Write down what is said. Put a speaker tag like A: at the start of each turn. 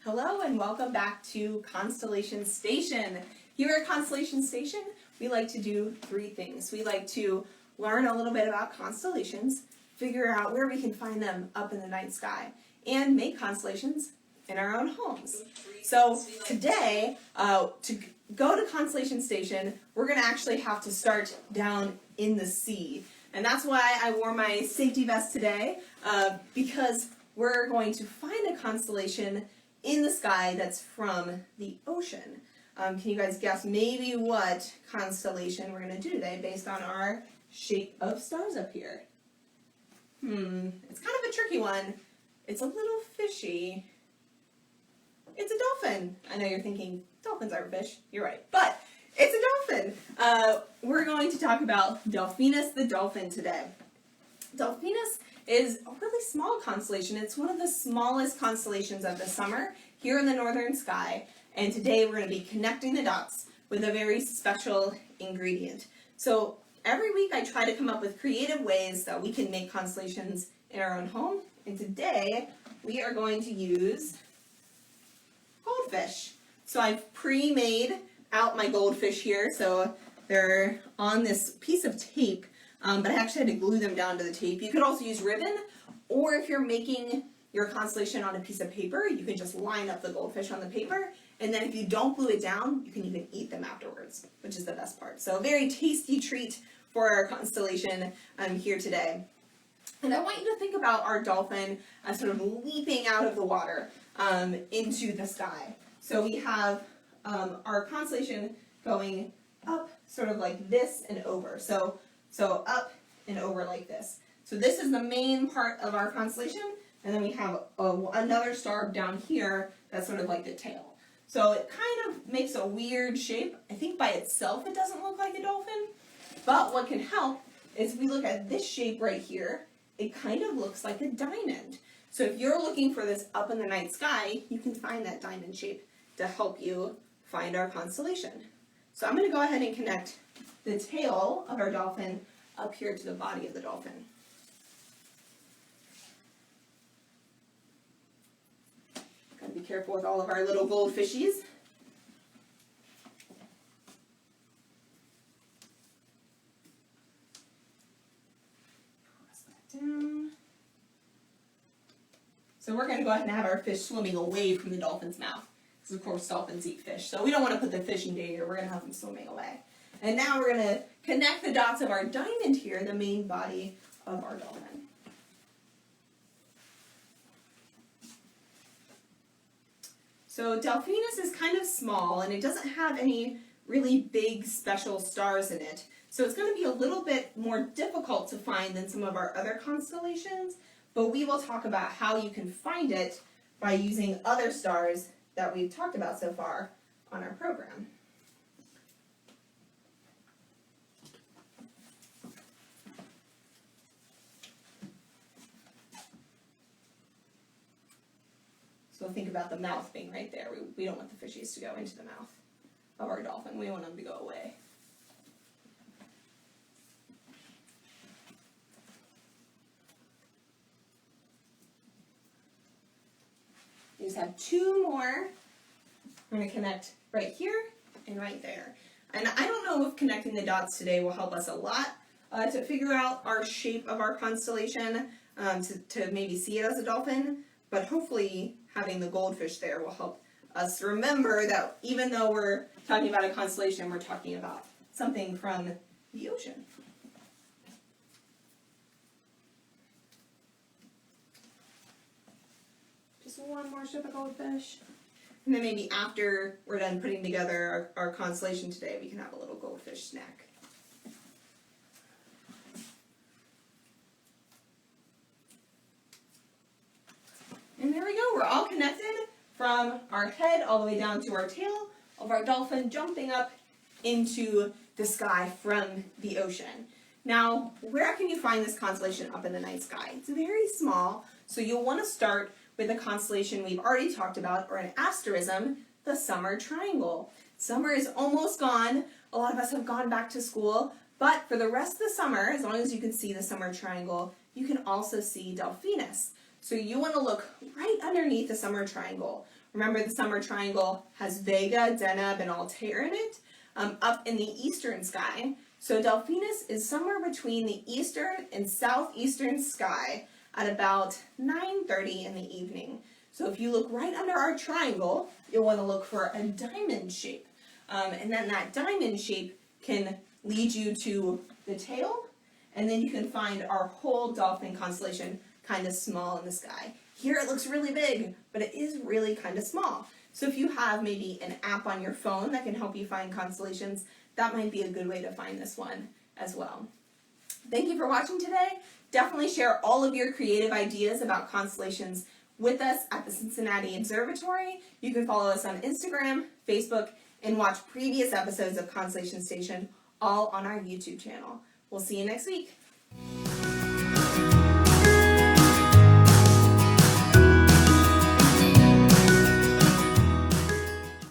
A: Hello and welcome back to Constellation Station. Here at Constellation Station, we like to do three things. We like to learn a little bit about constellations, figure out where we can find them up in the night sky, and make constellations in our own homes. So today, to go to Constellation Station, we're going to actually have to start down in the sea. And that's why I wore my safety vest today, because we're going to find a constellation in the sky that's from the ocean. Can you guys guess maybe what constellation we're going to do today based on our shape of stars up here? It's kind of a tricky one. It's a little fishy. It's a dolphin. I know you're thinking, dolphins are fish. You're right. But it's a dolphin. We're going to talk about Delphinus the dolphin today. Delphinus is a really small constellation. It's one of the smallest constellations of the summer here in the northern sky. And today we're going to be connecting the dots with a very special ingredient. So every week I try to come up with creative ways that we can make constellations in our own home. And today we are going to use goldfish. So I've pre-made out my goldfish here. So they're on this piece of tape. But I actually had to glue them down to the tape. You could also use ribbon, or if you're making your constellation on a piece of paper, you can just line up the goldfish on the paper, and then if you don't glue it down, you can even eat them afterwards, which is the best part. So a very tasty treat for our constellation here today. And I want you to think about our dolphin as sort of leaping out of the water into the sky. So we have our constellation going up sort of like this and over. So up and over like this. So this is the main part of our constellation, and then we have another star down here that's sort of like the tail. So it kind of makes a weird shape. I think by itself it doesn't look like a dolphin, but what can help is if we look at this shape right here, it kind of looks like a diamond. So if you're looking for this up in the night sky, you can find that diamond shape to help you find our constellation. So I'm going to go ahead and connect the tail of our dolphin up here to the body of the dolphin. Gotta be careful with all of our little goldfishies. Press that down. So we're going to go ahead and have our fish swimming away from the dolphin's mouth. Because of course dolphins eat fish. So we don't want to put the fish in danger. We're going to have them swimming away. And now we're going to connect the dots of our diamond here, the main body of our dolphin. So Delphinus is kind of small, and it doesn't have any really big special stars in it. So it's going to be a little bit more difficult to find than some of our other constellations, but we will talk about how you can find it by using other stars that we've talked about so far on our program. So think about the mouth being right there. We don't want the fishies to go into the mouth of our dolphin. We want them to go away. You just have two more. We're going to connect right here and right there. And I don't know if connecting the dots today will help us a lot to figure out our shape of our constellation, to maybe see it as a dolphin, but hopefully having the goldfish there will help us remember that even though we're talking about a constellation, we're talking about something from the ocean. Just one more strip of goldfish. And then maybe after we're done putting together our constellation today, we can have a little goldfish snack. And there we go, we're all connected from our head all the way down to our tail of our dolphin jumping up into the sky from the ocean. Now, where can you find this constellation up in the night sky? It's very small, so you'll want to start with a constellation we've already talked about, or an asterism, the summer triangle. Summer is almost gone. A lot of us have gone back to school, but for the rest of the summer, as long as you can see the summer triangle, you can also see Delphinus. So you want to look right underneath the summer triangle, Remember, the summer triangle has Vega, Deneb, and Altair in it, up in the eastern sky. So Delphinus is somewhere between the eastern and southeastern sky at about 9:30 in the evening. So if you look right under our triangle, you'll want to look for a diamond shape. And then that diamond shape can lead you to the tail, and then you can find our whole dolphin constellation kind of small in the sky. Here it looks really big, but it is really kind of small. So if you have maybe an app on your phone that can help you find constellations, that might be a good way to find this one as well. Thank you for watching today. Definitely share all of your creative ideas about constellations with us at the Cincinnati Observatory. You can follow us on Instagram, Facebook, and watch previous episodes of Constellation Station all on our YouTube channel. We'll see you next week.